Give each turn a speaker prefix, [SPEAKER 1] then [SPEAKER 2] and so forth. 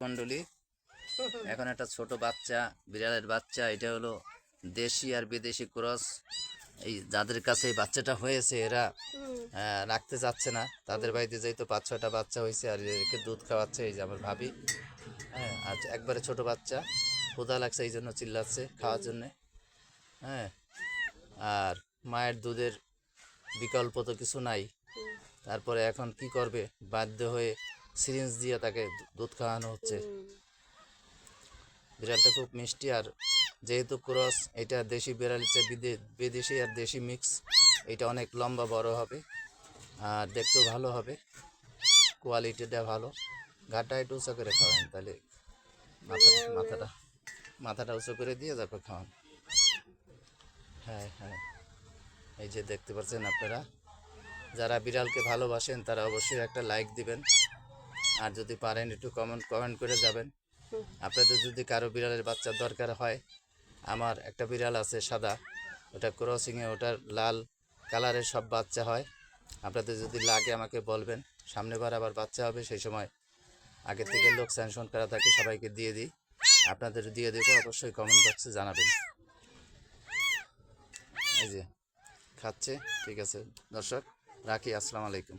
[SPEAKER 1] মণ্ডলী, এখন একটা ছোট বাচ্চা, বিড়ালের বাচ্চা, এটা হলো দেশি আর বিদেশি ক্রস। এই যাদের কাছে এই বাচ্চাটা হয়েছে এরা রাখতে চাচ্ছে না, তাদের বাড়িতে যেহেতু 5-6টা বাচ্চা হয়েছে আর এদেরকে দুধ খাওয়াচ্ছে। এই যে আমার ভাবি, হ্যাঁ, আজ একবারে ছোট বাচ্চা, ক্ষুধা লাগছে এই জন্য চিল্লাচ্ছে খাওয়ার জন্যে। হ্যাঁ, আর মায়ের দুধের বিকল্প তো কিছু নাই। তারপরে এখন কি করবে, বাধ্য হয়ে সিরিঞ্জ দিয়ে তাকে দুধ খাওয়ানো হচ্ছে। বিড়ালটা খুব মিষ্টি, আর যেহেতু ক্রস, এটা দেশি বিড়ালের চেয়ে বিদেশি আর দেশি মিক্স, এটা অনেক লম্বা বড় হবে আর দেখতেও ভালো হবে, কোয়ালিটিটা ভালো। ঘাটটা একটু উঁচু করে খাওয়ান, তাহলে মাথাটা মাথাটা উঁচু করে দিয়ে তারপর খাওয়ান। হ্যাঁ হ্যাঁ, এই যে দেখতে পাচ্ছেন আপনারা, যারা বিড়ালকে ভালোবাসেন তারা অবশ্যই একটা লাইক দিবেন, আর যদি পারেন একটু কমেন্ট করে যাবেন। আপনাদের যদি কারো বিড়ালের বাচ্চার দরকার হয়, আমার একটা বিড়াল আছে সাদা, ওটা ক্রসিংয়ে, ওটার লাল কালারের সব বাচ্চা হয়। আপনাদের যদি লাগে আমাকে বলবেন, সামনেবার আবার বাচ্চা হবে, সেই সময় আগে থেকে লোক স্যাংশন করা থাকে, সবাইকে দিয়ে দিই। আপনাদের দিয়ে দেবো, অবশ্যই কমেন্ট বক্সে জানাবেন। এই যে খাচ্ছে, ঠিক আছে দর্শক, রাখি, আসসালামু আলাইকুম।